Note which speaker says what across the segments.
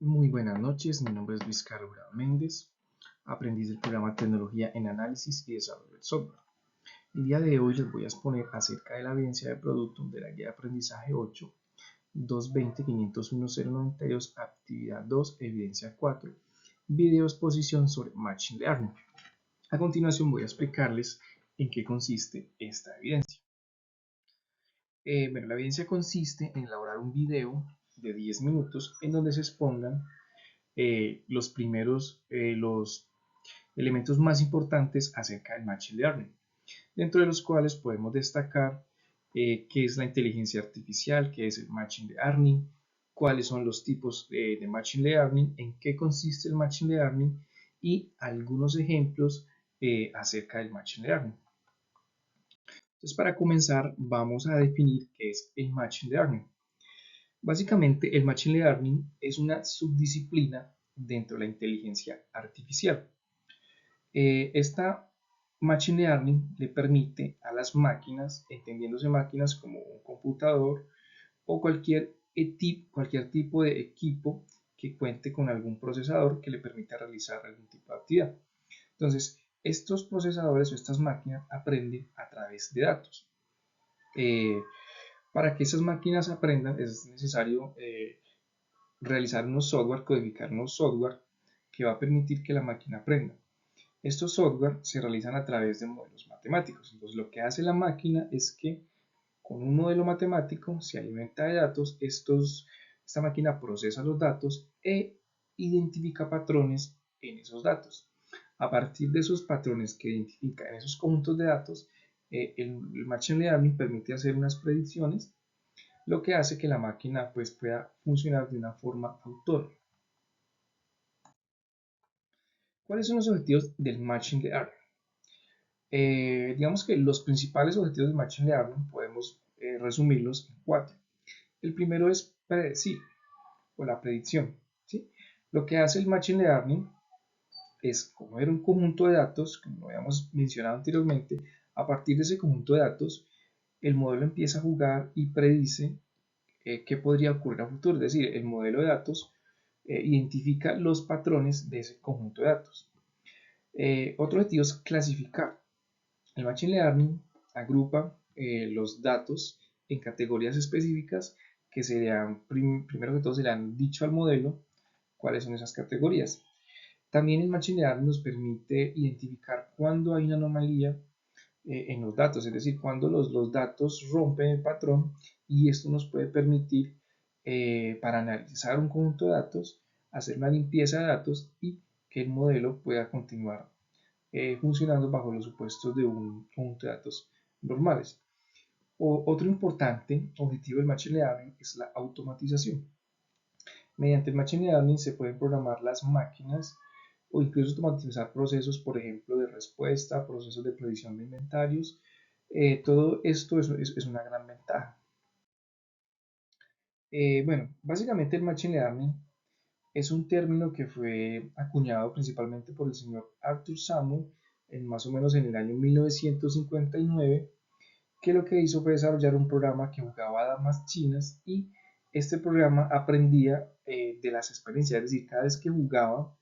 Speaker 1: Muy buenas noches, mi nombre es Luis Carlos Grado Méndez, aprendiz del programa Tecnología en Análisis y Desarrollo del Software. El día de hoy les voy a exponer acerca de la evidencia de producto de la guía de aprendizaje 8, 220-501-092, actividad 2, evidencia 4, video exposición sobre Machine Learning. A continuación voy a explicarles en qué consiste esta evidencia. La evidencia consiste en elaborar un video de 10 minutos en donde se expongan los elementos más importantes acerca del Machine Learning, dentro de los cuales podemos destacar qué es la inteligencia artificial, qué es el Machine Learning, cuáles son los tipos de Machine Learning, en qué consiste el Machine Learning y algunos ejemplos acerca del Machine Learning. Entonces, para comenzar, vamos a definir qué es el Machine Learning. Básicamente, el Machine Learning es una subdisciplina dentro de la inteligencia artificial. Esta Machine Learning le permite a las máquinas, entendiéndose máquinas como un computador o cualquier tipo de equipo que cuente con algún procesador que le permita realizar algún tipo de actividad. Entonces, estos procesadores o estas máquinas aprenden a través de datos. Para que esas máquinas aprendan es necesario realizar unos software, codificar unos software que va a permitir que la máquina aprenda. Estos software se realizan a través de modelos matemáticos. Entonces, lo que hace la máquina es que con un modelo matemático se alimenta de datos, esta máquina procesa los datos e identifica patrones en esos datos. A partir de esos patrones que identifica en esos conjuntos de datos, el Machine Learning permite hacer unas predicciones, lo que hace que la máquina pueda funcionar de una forma autónoma. ¿Cuáles son los objetivos del Machine Learning? Digamos que los principales objetivos del Machine Learning podemos resumirlos en 4. El primero es predecir o la predicción, ¿sí? Lo que hace el Machine Learning es coger un conjunto de datos, como lo habíamos mencionado anteriormente. A partir de ese conjunto de datos, el modelo empieza a jugar y predice qué podría ocurrir a futuro. Es decir, el modelo de datos identifica los patrones de ese conjunto de datos. Otro objetivo es clasificar. El Machine Learning agrupa los datos en categorías específicas que primero que todo se le han dicho al modelo cuáles son esas categorías. También el Machine Learning nos permite identificar cuando hay una anomalía en los datos, es decir, cuando los datos rompen el patrón, y esto nos puede permitir para analizar un conjunto de datos, hacer una limpieza de datos y que el modelo pueda continuar funcionando bajo los supuestos de un conjunto de datos normales. Otro importante objetivo del Machine Learning es la automatización. Mediante el Machine Learning se pueden programar las máquinas o incluso automatizar procesos, por ejemplo, de respuesta, procesos de predicción de inventarios. Todo esto es una gran ventaja. Básicamente el Machine Learning es un término que fue acuñado principalmente por el señor Arthur Samuel más o menos en el año 1959, que lo que hizo fue desarrollar un programa que jugaba damas chinas, y este programa aprendía de las experiencias, es decir, cada vez que jugaba,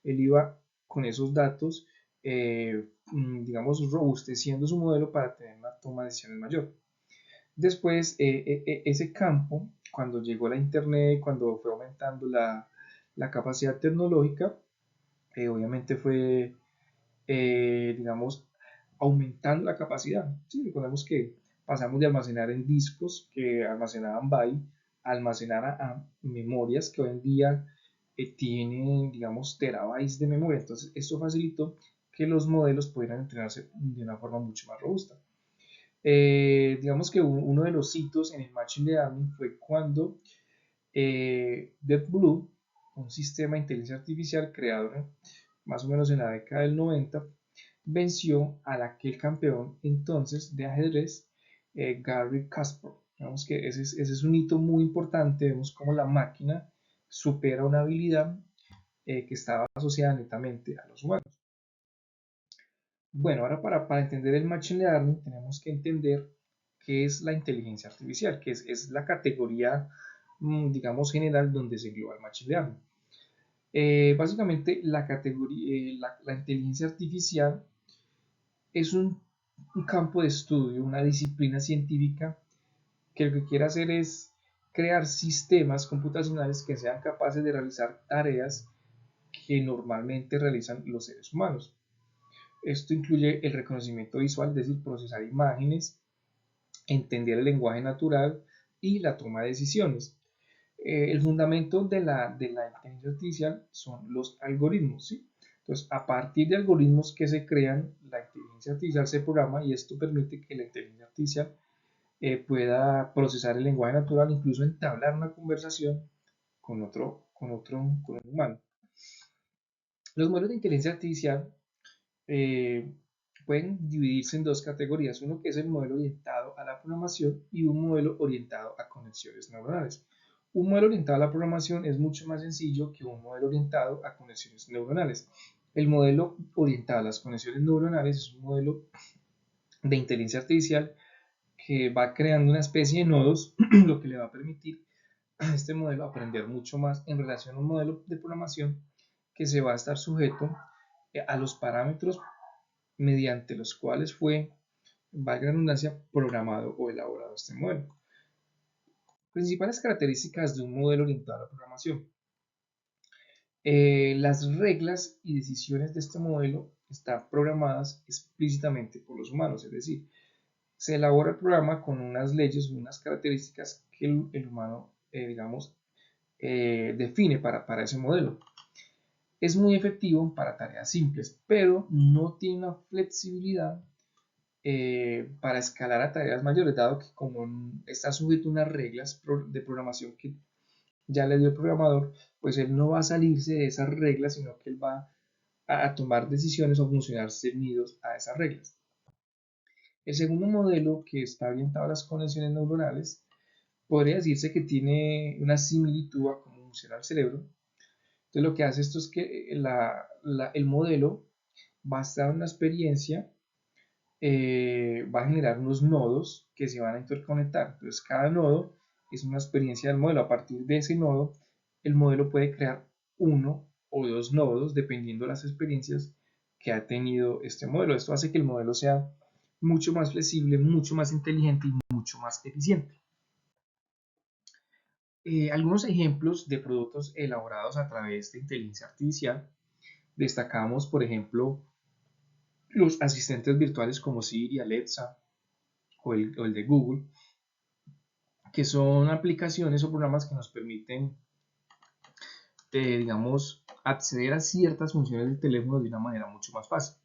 Speaker 1: él iba con esos datos, digamos, robusteciendo su modelo para tener una toma de decisiones mayor. Después, ese campo, cuando llegó la Internet, cuando fue aumentando la capacidad tecnológica, obviamente fue, digamos, aumentando la capacidad. ¿Sí? Recordemos que pasamos de almacenar en discos que almacenaban byte a almacenar a memorias que hoy en día tienen, digamos, terabytes de memoria. Entonces, esto facilitó que los modelos pudieran entrenarse de una forma mucho más robusta. Digamos que uno de los hitos en el Machine Learning fue cuando Deep Blue, un sistema de inteligencia artificial creado más o menos en la década del 90, venció a aquel campeón entonces de ajedrez, Garry Kasparov. Vemos que ese es un hito muy importante. Vemos cómo la máquina supera una habilidad que estaba asociada netamente a los humanos. Bueno, ahora para entender el Machine Learning tenemos que entender qué es la inteligencia artificial, que es la categoría, digamos, general donde se engloba el Machine Learning. Básicamente la categoría, la inteligencia artificial es un campo de estudio, una disciplina científica que lo que quiere hacer es crear sistemas computacionales que sean capaces de realizar tareas que normalmente realizan los seres humanos. Esto incluye el reconocimiento visual, es decir, procesar imágenes, entender el lenguaje natural y la toma de decisiones. El fundamento de la inteligencia artificial son los algoritmos, ¿sí? Entonces, a partir de algoritmos que se crean, la inteligencia artificial se programa y esto permite que la inteligencia artificial pueda procesar el lenguaje natural, incluso entablar una conversación con un humano. Los modelos de inteligencia artificial eh, pueden dividirse en dos categorías, uno que es el modelo orientado a la programación y un modelo orientado a conexiones neuronales. Un modelo orientado a la programación es mucho más sencillo que un modelo orientado a conexiones neuronales. El modelo orientado a las conexiones neuronales es un modelo de inteligencia artificial que va creando una especie de nodos, lo que le va a permitir a este modelo aprender mucho más en relación a un modelo de programación que se va a estar sujeto a los parámetros mediante los cuales fue, valga la redundancia, programado o elaborado este modelo. Principales características de un modelo orientado a la programación. Las reglas y decisiones de este modelo están programadas explícitamente por los humanos, es decir, se elabora el programa con unas leyes, unas características que el humano, digamos, define para ese modelo. Es muy efectivo para tareas simples, pero no tiene una flexibilidad para escalar a tareas mayores, dado que como está sujeto a unas reglas de programación que ya le dio el programador, pues él no va a salirse de esas reglas, sino que él va a tomar decisiones o funcionar ceñidos a esas reglas. El segundo modelo, que está orientado a las conexiones neuronales, podría decirse que tiene una similitud a cómo funciona el cerebro. Entonces lo que hace esto es que el modelo, basado en una experiencia, va a generar unos nodos que se van a interconectar. Entonces cada nodo es una experiencia del modelo. A partir de ese nodo, el modelo puede crear uno o dos nodos dependiendo de las experiencias que ha tenido este modelo. Esto hace que el modelo sea mucho más flexible, mucho más inteligente y mucho más eficiente. Algunos ejemplos de productos elaborados a través de inteligencia artificial. Destacamos, por ejemplo, los asistentes virtuales como Siri, Alexa o el de Google, que son aplicaciones o programas que nos permiten, digamos, acceder a ciertas funciones del teléfono de una manera mucho más fácil.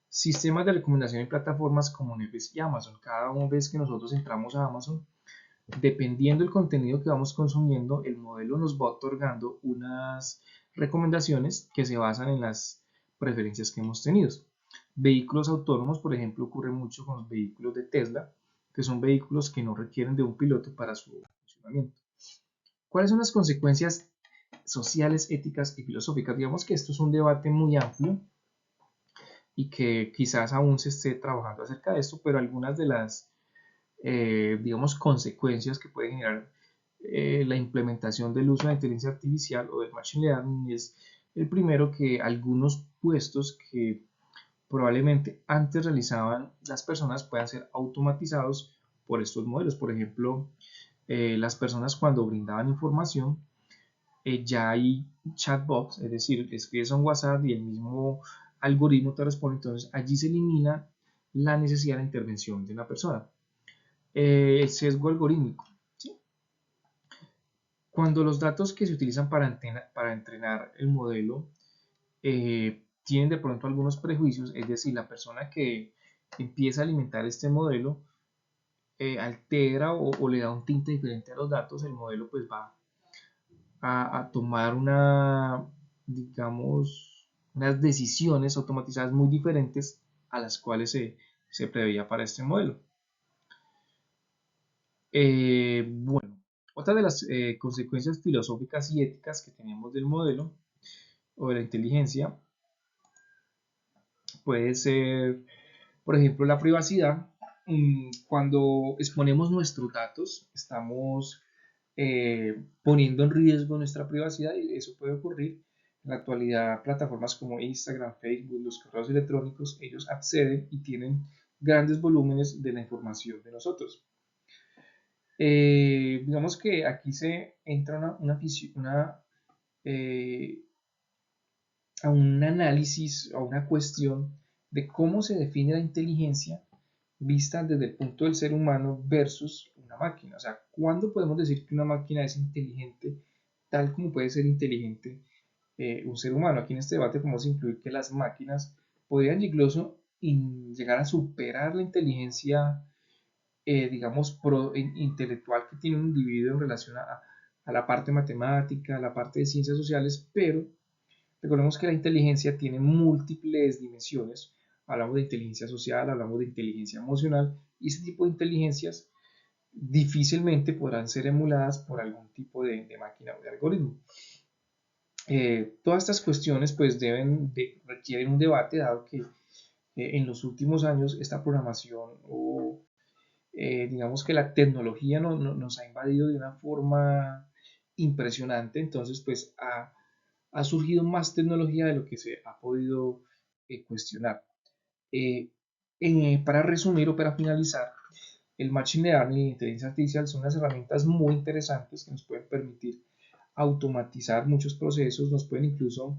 Speaker 1: Sistemas de recomendación en plataformas como Netflix y Amazon. Cada vez que nosotros entramos a Amazon, dependiendo del contenido que vamos consumiendo, el modelo nos va otorgando unas recomendaciones que se basan en las preferencias que hemos tenido. Vehículos autónomos, por ejemplo, ocurre mucho con los vehículos de Tesla, que son vehículos que no requieren de un piloto para su funcionamiento. ¿Cuáles son las consecuencias sociales, éticas y filosóficas? Digamos que esto es un debate muy amplio y que quizás aún se esté trabajando acerca de esto, pero algunas de las, digamos, consecuencias que puede generar la implementación del uso de la inteligencia artificial o del machine learning es el primero, que algunos puestos que probablemente antes realizaban las personas puedan ser automatizados por estos modelos. Por ejemplo, las personas cuando brindaban información, ya hay chatbots, es decir, escribes a un WhatsApp y el mismo algoritmo te responde. Entonces allí se elimina la necesidad de intervención de una persona. El sesgo algorítmico. ¿Sí? Cuando los datos que se utilizan para entrenar el modelo tienen de pronto algunos prejuicios, es decir, la persona que empieza a alimentar este modelo altera o le da un tinte diferente a los datos, el modelo pues va a tomar digamos, unas decisiones automatizadas muy diferentes a las cuales se preveía para este modelo. Bueno, otra de las consecuencias filosóficas y éticas que tenemos del modelo o de la inteligencia puede ser, por ejemplo, la privacidad. Cuando exponemos nuestros datos, estamos poniendo en riesgo nuestra privacidad y eso puede ocurrir. En la actualidad, plataformas como Instagram, Facebook, los correos electrónicos, ellos acceden y tienen grandes volúmenes de la información de nosotros. Digamos que aquí se entra eh, a un análisis, a una cuestión de cómo se define la inteligencia vista desde el punto del ser humano versus una máquina. O sea, ¿cuándo podemos decir que una máquina es inteligente tal como puede ser inteligente un ser humano? Aquí en este debate podemos incluir que las máquinas podrían incluso llegar a superar la inteligencia, digamos, intelectual que tiene un individuo en relación a la parte matemática, a la parte de ciencias sociales, pero recordemos que la inteligencia tiene múltiples dimensiones. Hablamos de inteligencia social, hablamos de inteligencia emocional, y ese tipo de inteligencias difícilmente podrán ser emuladas por algún tipo de máquina o de algoritmo. Todas estas cuestiones pues requieren un debate, dado que en los últimos años esta programación o digamos que la tecnología nos ha invadido de una forma impresionante. Entonces pues ha surgido más tecnología de lo que se ha podido cuestionar. Eh, para resumir o para finalizar, el Machine Learning y la inteligencia artificial son unas herramientas muy interesantes que nos pueden permitir automatizar muchos procesos, nos pueden incluso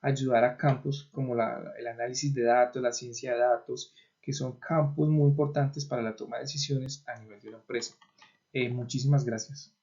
Speaker 1: ayudar a campos como el análisis de datos, la ciencia de datos, que son campos muy importantes para la toma de decisiones a nivel de una empresa. Muchísimas gracias.